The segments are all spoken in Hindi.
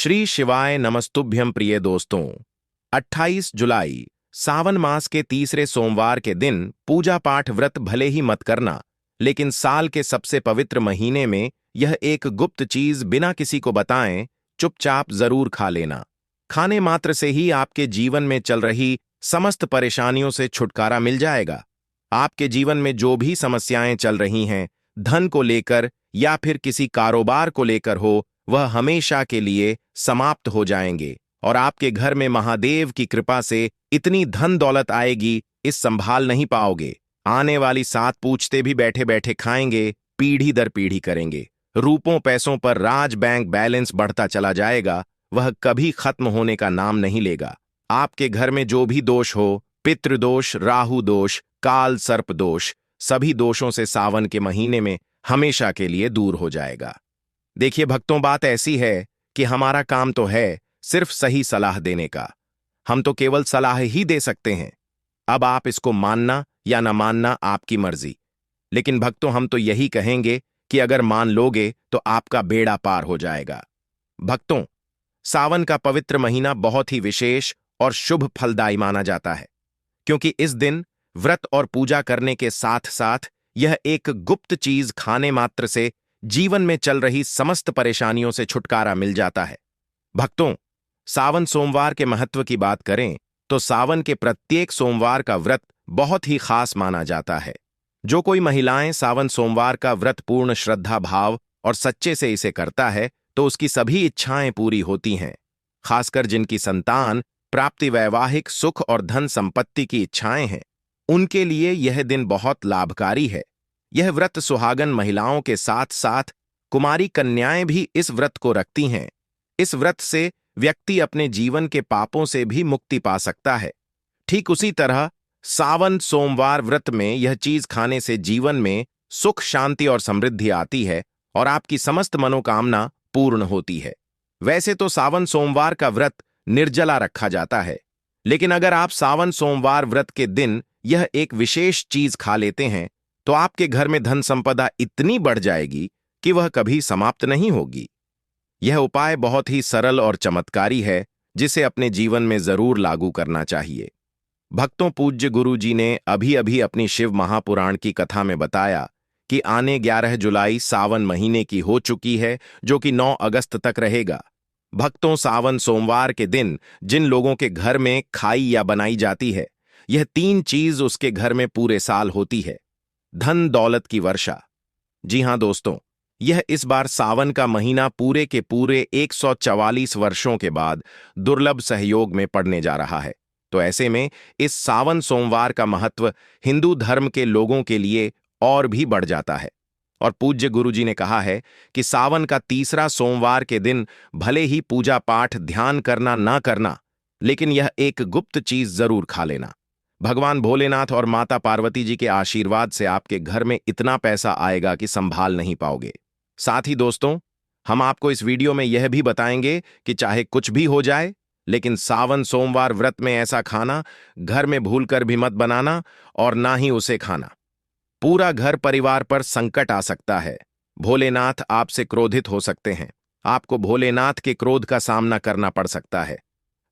श्री शिवाय नमस्तुभ्यं प्रिय दोस्तों। 28 जुलाई सावन मास के तीसरे सोमवार के दिन पूजा पाठ व्रत भले ही मत करना, लेकिन साल के सबसे पवित्र महीने में यह एक गुप्त चीज बिना किसी को बताएं चुपचाप जरूर खा लेना। खाने मात्र से ही आपके जीवन में चल रही समस्त परेशानियों से छुटकारा मिल जाएगा। आपके जीवन में जो भी समस्याएं चल रही हैं, धन को लेकर या फिर किसी कारोबार को लेकर हो, वह हमेशा के लिए समाप्त हो जाएंगे और आपके घर में महादेव की कृपा से इतनी धन दौलत आएगी, इस संभाल नहीं पाओगे। आने वाली 7 पूछते भी बैठे बैठे खाएंगे, पीढ़ी दर पीढ़ी करेंगे। रूपों पैसों पर राज बैंक बैलेंस बढ़ता चला जाएगा, वह कभी खत्म होने का नाम नहीं लेगा। आपके घर में जो भी दोष हो, पितृदोष, राहु दोष, काल सर्प दोष, सभी दोषों से सावन के महीने में हमेशा के लिए दूर हो जाएगा। देखिए भक्तों, बात ऐसी है कि हमारा काम तो है सिर्फ सही सलाह देने का। हम तो केवल सलाह ही दे सकते हैं। अब आप इसको मानना या न मानना आपकी मर्जी, लेकिन भक्तों हम तो यही कहेंगे कि अगर मान लोगे तो आपका बेड़ा पार हो जाएगा। भक्तों, सावन का पवित्र महीना बहुत ही विशेष और शुभ फलदायी माना जाता है, क्योंकि इस दिन व्रत और पूजा करने के साथ साथ यह एक गुप्त चीज खाने मात्र से जीवन में चल रही समस्त परेशानियों से छुटकारा मिल जाता है। भक्तों, सावन सोमवार के महत्व की बात करें तो सावन के प्रत्येक सोमवार का व्रत बहुत ही खास माना जाता है। जो कोई महिलाएं सावन सोमवार का व्रत पूर्ण श्रद्धा भाव और सच्चे से इसे करता है तो उसकी सभी इच्छाएं पूरी होती हैं। खासकर जिनकी संतान प्राप्ति, वैवाहिक सुख और धन संपत्ति की इच्छाएं हैं, उनके लिए यह दिन बहुत लाभकारी है। यह व्रत सुहागन महिलाओं के साथ साथ कुमारी कन्याएं भी इस व्रत को रखती हैं। इस व्रत से व्यक्ति अपने जीवन के पापों से भी मुक्ति पा सकता है। ठीक उसी तरह सावन सोमवार व्रत में यह चीज खाने से जीवन में सुख, शांति और समृद्धि आती है और आपकी समस्त मनोकामना पूर्ण होती है। वैसे तो सावन सोमवार का व्रत निर्जला रखा जाता है, लेकिन अगर आप सावन सोमवार व्रत के दिन यह एक विशेष चीज खा लेते हैं तो आपके घर में धन संपदा इतनी बढ़ जाएगी कि वह कभी समाप्त नहीं होगी। यह उपाय बहुत ही सरल और चमत्कारी है, जिसे अपने जीवन में जरूर लागू करना चाहिए। भक्तों, पूज्य गुरु जी ने अभी अभी अपनी शिव महापुराण की कथा में बताया कि आने 11 जुलाई सावन महीने की हो चुकी है, जो कि 9 अगस्त तक रहेगा। भक्तों, सावन सोमवार के दिन जिन लोगों के घर में खाई या बनाई जाती है, यह 3 चीज उसके घर में पूरे साल होती है। धन दौलत की वर्षा। जी हां दोस्तों, यह इस बार सावन का महीना पूरे के पूरे 144 वर्षों के बाद दुर्लभ सहयोग में पड़ने जा रहा है। तो ऐसे में इस सावन सोमवार का महत्व हिंदू धर्म के लोगों के लिए और भी बढ़ जाता है। और पूज्य गुरु जी ने कहा है कि सावन का तीसरा सोमवार के दिन भले ही पूजा पाठ ध्यान करना ना करना, लेकिन यह एक गुप्त चीज जरूर खा लेना। भगवान भोलेनाथ और माता पार्वती जी के आशीर्वाद से आपके घर में इतना पैसा आएगा कि संभाल नहीं पाओगे। साथ ही दोस्तों, हम आपको इस वीडियो में यह भी बताएंगे कि चाहे कुछ भी हो जाए, लेकिन सावन सोमवार व्रत में ऐसा खाना घर में भूलकर भी मत बनाना और ना ही उसे खाना। पूरा घर परिवार पर संकट आ सकता है। भोलेनाथ आपसे क्रोधित हो सकते हैं। आपको भोलेनाथ के क्रोध का सामना करना पड़ सकता है।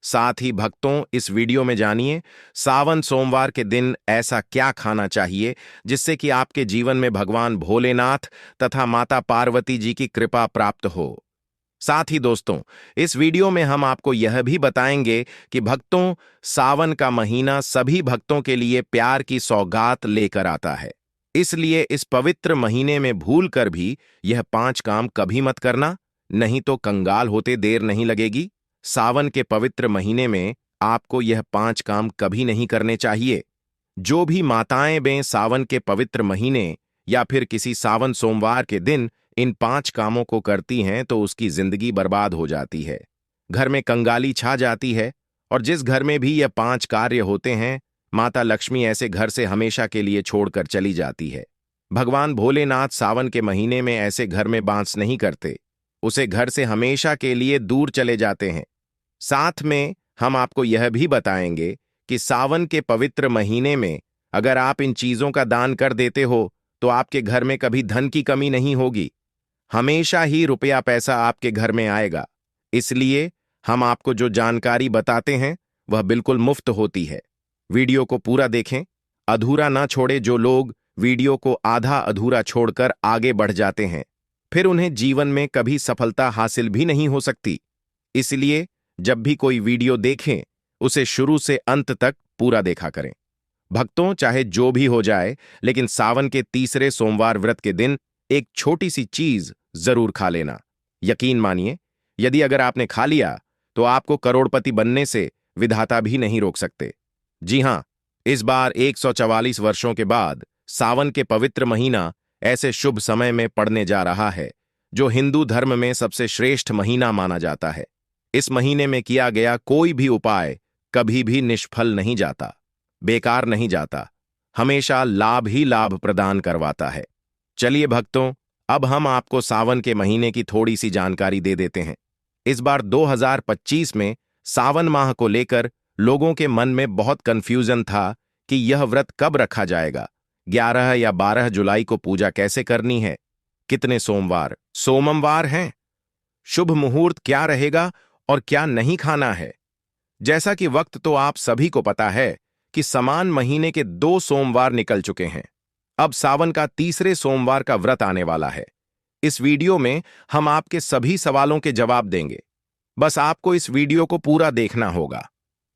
साथ ही भक्तों, इस वीडियो में जानिए सावन सोमवार के दिन ऐसा क्या खाना चाहिए जिससे कि आपके जीवन में भगवान भोलेनाथ तथा माता पार्वती जी की कृपा प्राप्त हो। साथ ही दोस्तों, इस वीडियो में हम आपको यह भी बताएंगे कि भक्तों, सावन का महीना सभी भक्तों के लिए प्यार की सौगात लेकर आता है। इसलिए इस पवित्र महीने में भूल कर भी यह 5 काम कभी मत करना, नहीं तो कंगाल होते देर नहीं लगेगी। सावन के पवित्र महीने में आपको यह 5 काम कभी नहीं करने चाहिए। जो भी माताएं बें सावन के पवित्र महीने या फिर किसी सावन सोमवार के दिन इन 5 कामों को करती हैं तो उसकी जिंदगी बर्बाद हो जाती है। घर में कंगाली छा जाती है और जिस घर में भी यह 5 कार्य होते हैं, माता लक्ष्मी ऐसे घर से हमेशा के लिए छोड़कर चली जाती है। भगवान भोलेनाथ सावन के महीने में ऐसे घर में बांस नहीं करते, उसे घर से हमेशा के लिए दूर चले जाते हैं। साथ में हम आपको यह भी बताएंगे कि सावन के पवित्र महीने में अगर आप इन चीजों का दान कर देते हो तो आपके घर में कभी धन की कमी नहीं होगी। हमेशा ही रुपया पैसा आपके घर में आएगा। इसलिए हम आपको जो जानकारी बताते हैं वह बिल्कुल मुफ्त होती है। वीडियो को पूरा देखें, अधूरा ना छोड़े। जो लोग वीडियो को आधा अधूरा छोड़कर आगे बढ़ जाते हैं, फिर उन्हें जीवन में कभी सफलता हासिल भी नहीं हो सकती। इसलिए जब भी कोई वीडियो देखें, उसे शुरू से अंत तक पूरा देखा करें। भक्तों, चाहे जो भी हो जाए, लेकिन सावन के तीसरे सोमवार व्रत के दिन एक छोटी सी चीज जरूर खा लेना। यकीन मानिए, यदि अगर आपने खा लिया तो आपको करोड़पति बनने से विधाता भी नहीं रोक सकते। जी हां, इस बार 144 वर्षों के बाद सावन के पवित्र महीना ऐसे शुभ समय में पड़ने जा रहा है जो हिंदू धर्म में सबसे श्रेष्ठ महीना माना जाता है। इस महीने में किया गया कोई भी उपाय कभी भी निष्फल नहीं जाता, बेकार नहीं जाता, हमेशा लाभ ही लाभ प्रदान करवाता है। चलिए भक्तों, अब हम आपको सावन के महीने की थोड़ी सी जानकारी दे देते हैं। इस बार 2025 में सावन माह को लेकर लोगों के मन में बहुत कंफ्यूजन था कि यह व्रत कब रखा जाएगा, 11 या 12 जुलाई को पूजा कैसे करनी है, कितने सोमवार हैं, शुभ मुहूर्त क्या रहेगा और क्या नहीं खाना है। जैसा कि वक्त तो आप सभी को पता है कि समान महीने के 2 सोमवार निकल चुके हैं। अब सावन का तीसरे सोमवार का व्रत आने वाला है। इस वीडियो में हम आपके सभी सवालों के जवाब देंगे। बस आपको इस वीडियो को पूरा देखना होगा।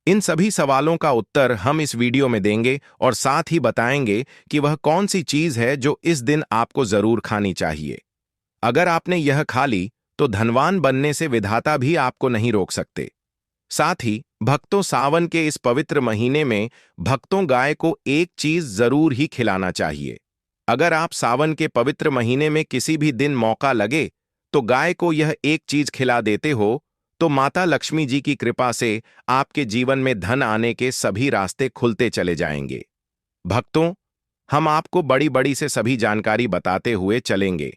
इन सभी सवालों का उत्तर हम इस वीडियो में देंगे और साथ ही बताएंगे कि वह कौन सी चीज है जो इस दिन आपको जरूर खानी चाहिए। अगर आपने यह खा ली तो धनवान बनने से विधाता भी आपको नहीं रोक सकते। साथ ही भक्तों, सावन के इस पवित्र महीने में भक्तों गाय को एक चीज जरूर ही खिलाना चाहिए। अगर आप सावन के पवित्र महीने में किसी भी दिन मौका लगे तो गाय को यह एक चीज खिला देते हो तो माता लक्ष्मी जी की कृपा से आपके जीवन में धन आने के सभी रास्ते खुलते चले जाएंगे। भक्तों, हम आपको बड़ी बड़ी से सभी जानकारी बताते हुए चलेंगे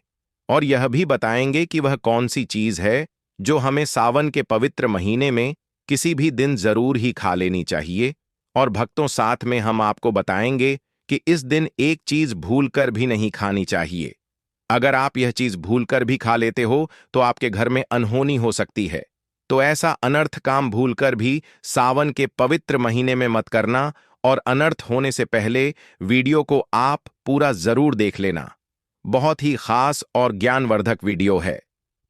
और यह भी बताएंगे कि वह कौन सी चीज है जो हमें सावन के पवित्र महीने में किसी भी दिन जरूर ही खा लेनी चाहिए। और भक्तों, साथ में हम आपको बताएंगे कि इस दिन एक चीज भूलकर भी नहीं खानी चाहिए। अगर आप यह चीज भूलकर भी खा लेते हो तो आपके घर में अनहोनी हो सकती है। तो ऐसा अनर्थ काम भूलकर भी सावन के पवित्र महीने में मत करना और अनर्थ होने से पहले वीडियो को आप पूरा जरूर देख लेना। बहुत ही खास और ज्ञानवर्धक वीडियो है।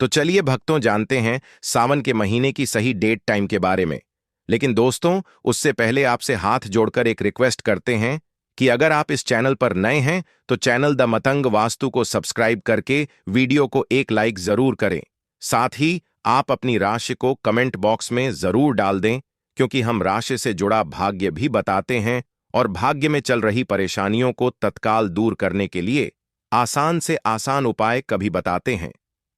तो चलिए भक्तों, जानते हैं सावन के महीने की सही डेट टाइम के बारे में। लेकिन दोस्तों, उससे पहले आपसे हाथ जोड़कर एक रिक्वेस्ट करते हैं कि अगर आप इस चैनल पर नए हैं तो चैनल द मतंग वास्तु को सब्सक्राइब करके वीडियो को एक लाइक जरूर करें। साथ ही आप अपनी राशि को कमेंट बॉक्स में जरूर डाल दें, क्योंकि हम राशि से जुड़ा भाग्य भी बताते हैं और भाग्य में चल रही परेशानियों को तत्काल दूर करने के लिए आसान से आसान उपाय कभी बताते हैं।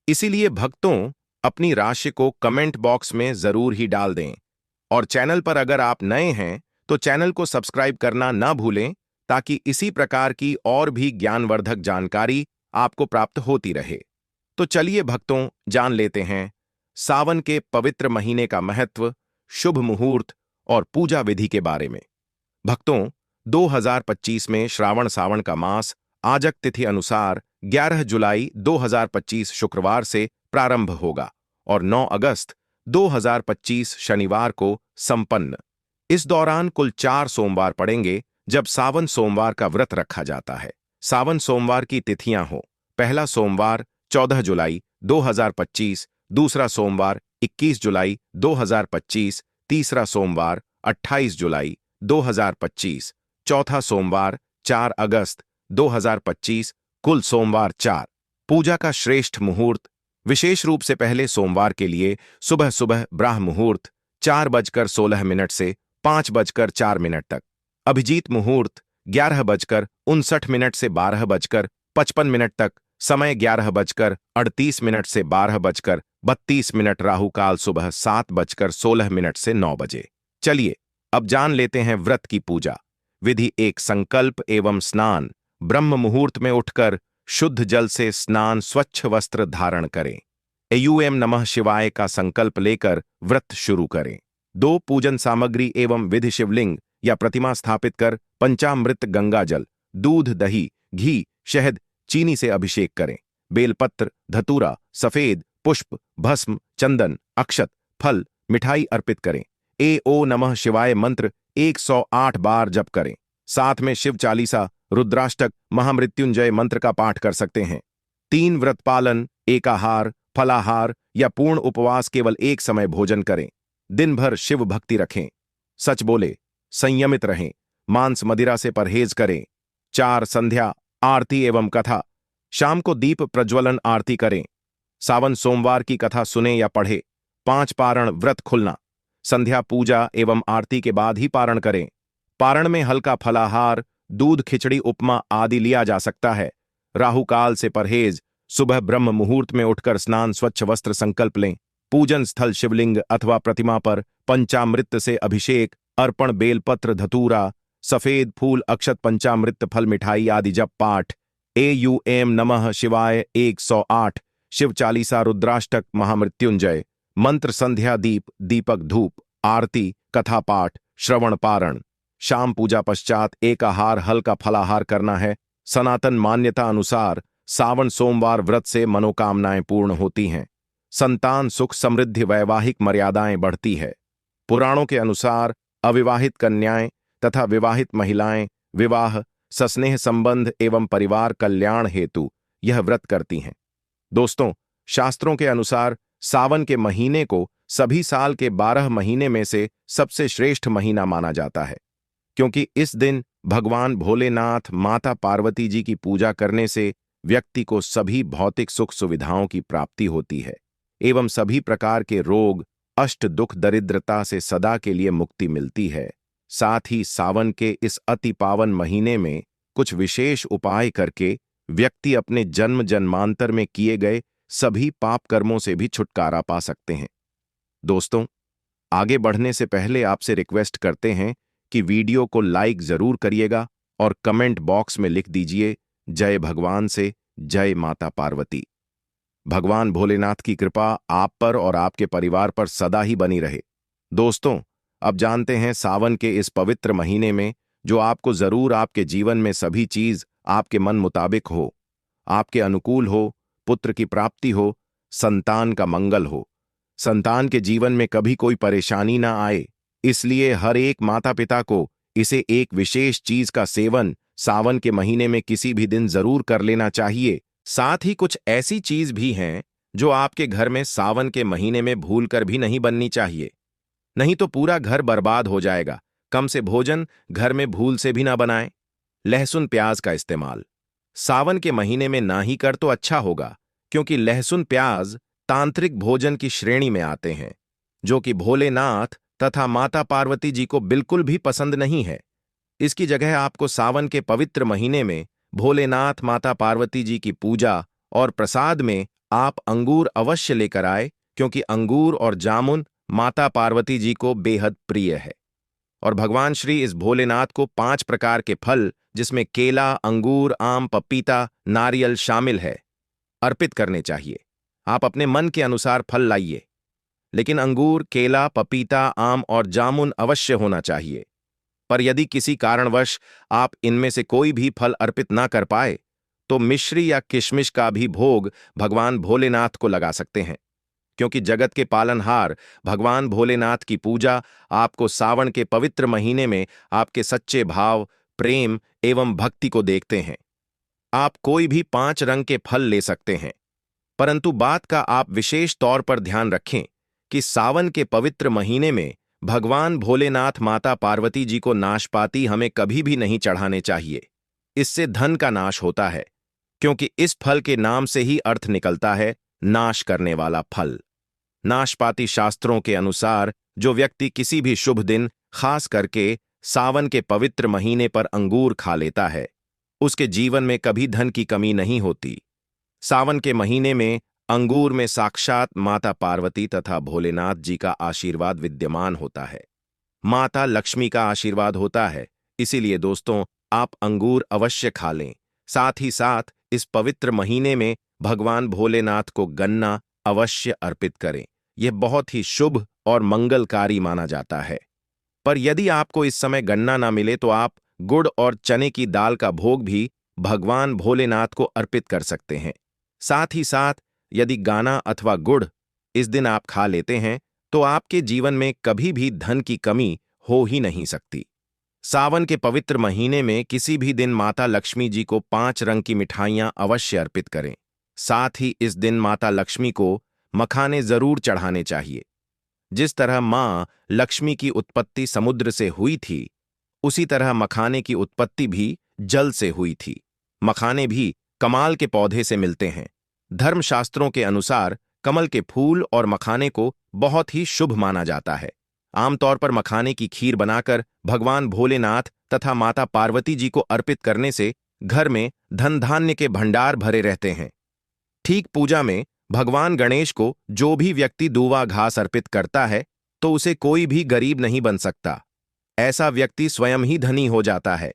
इसीलिए भक्तों, अपनी राशि को कमेंट बॉक्स में जरूर ही डाल दें और चैनल पर अगर आप नए हैं तो चैनल को सब्सक्राइब करना ना भूलें, ताकि इसी प्रकार की और भी ज्ञानवर्धक जानकारी आपको प्राप्त होती रहे। तो चलिए भक्तों, जान लेते हैं सावन के पवित्र महीने का महत्व, शुभ मुहूर्त और पूजा विधि के बारे में। भक्तों, 2025 में श्रावण सावन का मास आजक तिथि अनुसार 11 जुलाई 2025 शुक्रवार से प्रारंभ होगा और 9 अगस्त 2025 शनिवार को संपन्न। इस दौरान कुल 4 सोमवार पड़ेंगे जब सावन सोमवार का व्रत रखा जाता है। सावन सोमवार की तिथियां हो: पहला सोमवार 14 जुलाई 2025, दूसरा सोमवार 21 जुलाई 2025, तीसरा सोमवार 28 जुलाई 2025, चौथा सोमवार 4 अगस्त 2025, कुल सोमवार 4। पूजा का श्रेष्ठ मुहूर्त: विशेष रूप से पहले सोमवार के लिए सुबह सुबह ब्राह्म मुहूर्त 4:16 से 5:04 तक। अभिजीत मुहूर्त 11:59 से 12:55 तक। समय 11:38 से 12:32। राहु काल सुबह 7:16 से 9 बजे। चलिए अब जान लेते हैं व्रत की पूजा विधि। एक संकल्प एवं स्नान: ब्रह्म मुहूर्त में उठकर शुद्ध जल से स्नान, स्वच्छ वस्त्र धारण करें। एयूएम नमः शिवाय का संकल्प लेकर व्रत शुरू करें। 2 पूजन सामग्री एवं विधि: शिवलिंग या प्रतिमा स्थापित कर पंचामृत, गंगा जल, दूध, दही, घी, शहद, चीनी से अभिषेक करें। बेलपत्र, धतूरा, सफेद पुष्प, भस्म, चंदन, अक्षत, फल, मिठाई अर्पित करें। ओ नमः शिवाय मंत्र 108 बार जप करें। साथ में शिव चालीसा, रुद्राष्टक, महामृत्युंजय मंत्र का पाठ कर सकते हैं। 3 व्रत पालन, एकाहार, फलाहार या पूर्ण उपवास, केवल एक समय भोजन करें। दिन भर शिव भक्ति रखें। सच बोले, संयमित रहें, मांस मदिरा से परहेज करें। 4 संध्या आरती एवं कथा, शाम को दीप प्रज्वलन आरती करें। सावन सोमवार की कथा सुने या पढ़े। 5 पारण व्रत खुलना, संध्या पूजा एवं आरती के बाद ही पारण करें। पारण में हल्का फलाहार, दूध, खिचड़ी, उपमा आदि लिया जा सकता है। राहु काल से परहेज, सुबह ब्रह्म मुहूर्त में उठकर स्नान, स्वच्छ वस्त्र संकल्प लें। पूजन स्थल शिवलिंग अथवा प्रतिमा पर पंचामृत से अभिषेक, अर्पण, बेलपत्र, धतूरा, सफेद फूल, अक्षत, पंचामृत फल, मिठाई आदि जप पाठ। एम नमः शिवाय 108, शिव चालीसा, रुद्राष्टक, महामृत्युंजय मंत्र, संध्या दीप, दीपक, धूप, आरती, कथा पाठ, श्रवण पारण। शाम पूजा पश्चात एकाहार, हल्का फलाहार करना है। सनातन मान्यता अनुसार सावन सोमवार व्रत से मनोकामनाएं पूर्ण होती हैं। संतान सुख, समृद्धि, वैवाहिक मर्यादाएं बढ़ती है। पुराणों के अनुसार अविवाहित कन्याएं तथा विवाहित महिलाएं विवाह, सस्नेह संबंध एवं परिवार कल्याण हेतु यह व्रत करती हैं। दोस्तों, शास्त्रों के अनुसार सावन के महीने को सभी साल के 12 महीने में से सबसे श्रेष्ठ महीना माना जाता है, क्योंकि इस दिन भगवान भोलेनाथ, माता पार्वती जी की पूजा करने से व्यक्ति को सभी भौतिक सुख सुविधाओं की प्राप्ति होती है एवं सभी प्रकार के रोग, अष्ट दुख, दरिद्रता से सदा के लिए मुक्ति मिलती है। साथ ही सावन के इस अति पावन महीने में कुछ विशेष उपाय करके व्यक्ति अपने जन्म जन्मांतर में किए गए सभी पाप कर्मों से भी छुटकारा पा सकते हैं। दोस्तों, आगे बढ़ने से पहले आपसे रिक्वेस्ट करते हैं कि वीडियो को लाइक जरूर करिएगा और कमेंट बॉक्स में लिख दीजिए जय भगवान से, जय माता पार्वती। भगवान भोलेनाथ की कृपा आप पर और आपके परिवार पर सदा ही बनी रहे। दोस्तों, अब जानते हैं सावन के इस पवित्र महीने में जो आपको जरूर आपके जीवन में सभी चीज आपके मन मुताबिक हो, आपके अनुकूल हो, पुत्र की प्राप्ति हो, संतान का मंगल हो, संतान के जीवन में कभी कोई परेशानी ना आए। इसलिए हर एक माता पिता को इसे एक विशेष चीज का सेवन सावन के महीने में किसी भी दिन जरूर कर लेना चाहिए। साथ ही कुछ ऐसी चीज भी हैं जो आपके घर में सावन के महीने में भूलकर भी नहीं बननी चाहिए, नहीं तो पूरा घर बर्बाद हो जाएगा। कम से भोजन घर में भूल से भी ना बनाएं। लहसुन प्याज का इस्तेमाल सावन के महीने में ना ही कर तो अच्छा होगा, क्योंकि लहसुन प्याज तांत्रिक भोजन की श्रेणी में आते हैं, जो कि भोलेनाथ तथा माता पार्वती जी को बिल्कुल भी पसंद नहीं है। इसकी जगह आपको सावन के पवित्र महीने में भोलेनाथ, माता पार्वती जी की पूजा और प्रसाद में आप अंगूर अवश्य लेकर आए, क्योंकि अंगूर और जामुन माता पार्वती जी को बेहद प्रिय है। और भगवान श्री इस भोलेनाथ को 5 प्रकार के फल, जिसमें केला, अंगूर, आम, पपीता, नारियल शामिल है, अर्पित करने चाहिए। आप अपने मन के अनुसार फल लाइए, लेकिन अंगूर, केला, पपीता, आम और जामुन अवश्य होना चाहिए। पर यदि किसी कारणवश आप इनमें से कोई भी फल अर्पित ना कर पाए, तो मिश्री या किशमिश का भी भोग भगवान भोलेनाथ को लगा सकते हैं, क्योंकि जगत के पालनहार भगवान भोलेनाथ की पूजा आपको सावन के पवित्र महीने में आपके सच्चे भाव, प्रेम एवं भक्ति को देखते हैं। आप कोई भी 5 रंग के फल ले सकते हैं, परंतु बात का आप विशेष तौर पर ध्यान रखें कि सावन के पवित्र महीने में भगवान भोलेनाथ, माता पार्वती जी को नाशपाती हमें कभी भी नहीं चढ़ाने चाहिए। इससे धन का नाश होता है, क्योंकि इस फल के नाम से ही अर्थ निकलता है नाश करने वाला फल। नाशपाती शास्त्रों के अनुसार जो व्यक्ति किसी भी शुभ दिन, खास करके सावन के पवित्र महीने पर अंगूर खा लेता है, उसके जीवन में कभी धन की कमी नहीं होती। सावन के महीने में अंगूर में साक्षात माता पार्वती तथा भोलेनाथ जी का आशीर्वाद विद्यमान होता है, माता लक्ष्मी का आशीर्वाद होता है। इसीलिए दोस्तों, आप अंगूर अवश्य खा लें। साथ ही साथ इस पवित्र महीने में भगवान भोलेनाथ को गन्ना अवश्य अर्पित करें। यह बहुत ही शुभ और मंगलकारी माना जाता है। पर यदि आपको इस समय गन्ना ना मिले तो आप गुड़ और चने की दाल का भोग भी भगवान भोलेनाथ को अर्पित कर सकते हैं। साथ ही साथ यदि गाना अथवा गुड़ इस दिन आप खा लेते हैं तो आपके जीवन में कभी भी धन की कमी हो ही नहीं सकती। सावन के पवित्र महीने में किसी भी दिन माता लक्ष्मी जी को 5 रंग की मिठाइयां अवश्य अर्पित करें। साथ ही इस दिन माता लक्ष्मी को मखाने जरूर चढ़ाने चाहिए। जिस तरह मां लक्ष्मी की उत्पत्ति समुद्र से हुई थी, उसी तरह मखाने की उत्पत्ति भी जल से हुई थी। मखाने भी कमाल के पौधे से मिलते हैं। धर्मशास्त्रों के अनुसार कमल के फूल और मखाने को बहुत ही शुभ माना जाता है। आमतौर पर मखाने की खीर बनाकर भगवान भोलेनाथ तथा माता पार्वती जी को अर्पित करने से घर में धन धान्य के भंडार भरे रहते हैं। ठीक पूजा में भगवान गणेश को जो भी व्यक्ति दूवा घास अर्पित करता है तो उसे कोई भी गरीब नहीं बन सकता। ऐसा व्यक्ति स्वयं ही धनी हो जाता है।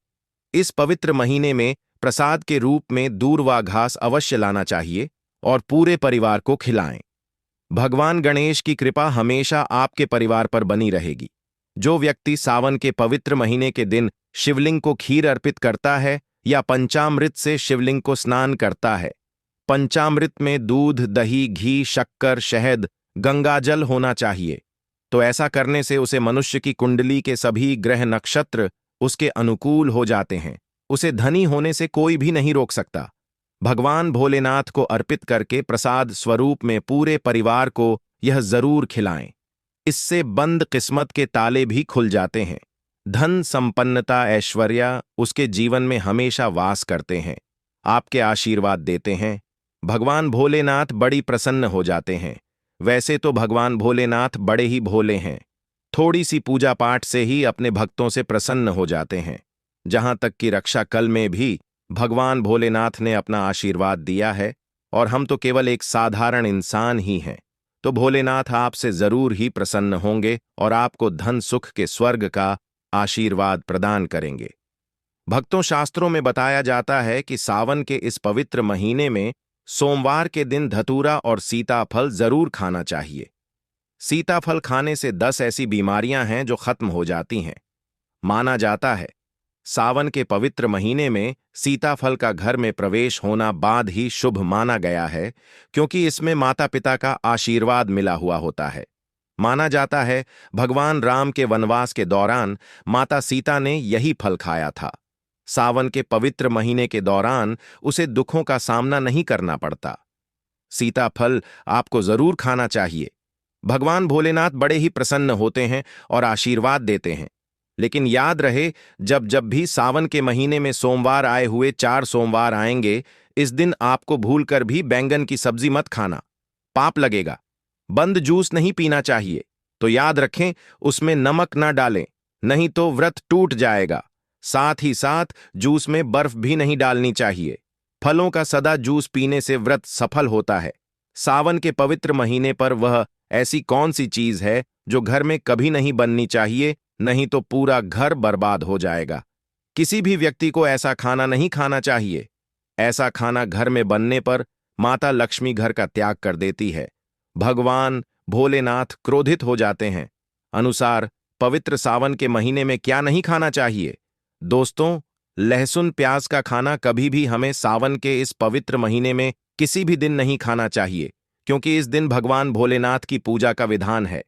इस पवित्र महीने में प्रसाद के रूप में दूर्वा घास अवश्य लाना चाहिए और पूरे परिवार को खिलाएं। भगवान गणेश की कृपा हमेशा आपके परिवार पर बनी रहेगी। जो व्यक्ति सावन के पवित्र महीने के दिन शिवलिंग को खीर अर्पित करता है या पंचामृत से शिवलिंग को स्नान करता है, पंचामृत में दूध, दही, घी, शक्कर, शहद, गंगाजल होना चाहिए, तो ऐसा करने से उसे मनुष्य की कुंडली के सभी ग्रह नक्षत्र उसके अनुकूल हो जाते हैं। उसे धनी होने से कोई भी नहीं रोक सकता। भगवान भोलेनाथ को अर्पित करके प्रसाद स्वरूप में पूरे परिवार को यह जरूर खिलाएं। इससे बंद किस्मत के ताले भी खुल जाते हैं। धन, संपन्नता, ऐश्वर्य उसके जीवन में हमेशा वास करते हैं, आपके आशीर्वाद देते हैं। भगवान भोलेनाथ बड़ी प्रसन्न हो जाते हैं। वैसे तो भगवान भोलेनाथ बड़े ही भोले हैं। थोड़ी सी पूजा पाठ से ही अपने भक्तों से प्रसन्न हो जाते हैं। जहां तक कि रक्षा कल में भी भगवान भोलेनाथ ने अपना आशीर्वाद दिया है और हम तो केवल एक साधारण इंसान ही हैं, तो भोलेनाथ आपसे जरूर ही प्रसन्न होंगे और आपको धन सुख के स्वर्ग का आशीर्वाद प्रदान करेंगे। भक्तों, शास्त्रों में बताया जाता है कि सावन के इस पवित्र महीने में सोमवार के दिन धतूरा और सीताफल जरूर खाना चाहिए। सीताफल खाने से 10 ऐसी बीमारियां हैं जो खत्म हो जाती हैं। माना जाता है सावन के पवित्र महीने में सीताफल का घर में प्रवेश होना बाद ही शुभ माना गया है, क्योंकि इसमें माता पिता का आशीर्वाद मिला हुआ होता है। माना जाता है भगवान राम के वनवास के दौरान माता सीता ने यही फल खाया था। सावन के पवित्र महीने के दौरान उसे दुखों का सामना नहीं करना पड़ता। सीताफल आपको जरूर खाना चाहिए। भगवान भोलेनाथ बड़े ही प्रसन्न होते हैं और आशीर्वाद देते हैं। लेकिन याद रहे, जब जब भी सावन के महीने में सोमवार आए हुए 4 सोमवार आएंगे, इस दिन आपको भूलकर भी बैंगन की सब्जी मत खाना, पाप लगेगा। बंद जूस नहीं पीना चाहिए, तो याद रखें उसमें नमक ना डालें, नहीं तो व्रत टूट जाएगा। साथ ही साथ जूस में बर्फ भी नहीं डालनी चाहिए। फलों का सदा जूस पीने से व्रत सफल होता है। सावन के पवित्र महीने पर वह ऐसी कौन सी चीज है जो घर में कभी नहीं बननी चाहिए, नहीं तो पूरा घर बर्बाद हो जाएगा। किसी भी व्यक्ति को ऐसा खाना नहीं खाना चाहिए। ऐसा खाना घर में बनने पर माता लक्ष्मी घर का त्याग कर देती है। भगवान भोलेनाथ क्रोधित हो जाते हैं। अनुसार पवित्र सावन के महीने में क्या नहीं खाना चाहिए? दोस्तों, लहसुन प्याज का खाना कभी भी हमें सावन के इस पवित्र महीने में किसी भी दिन नहीं खाना चाहिए, क्योंकि इस दिन भगवान भोलेनाथ की पूजा का विधान है।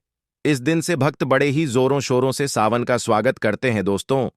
इस दिन से भक्त बड़े ही जोरों शोरों से सावन का स्वागत करते हैं। दोस्तों,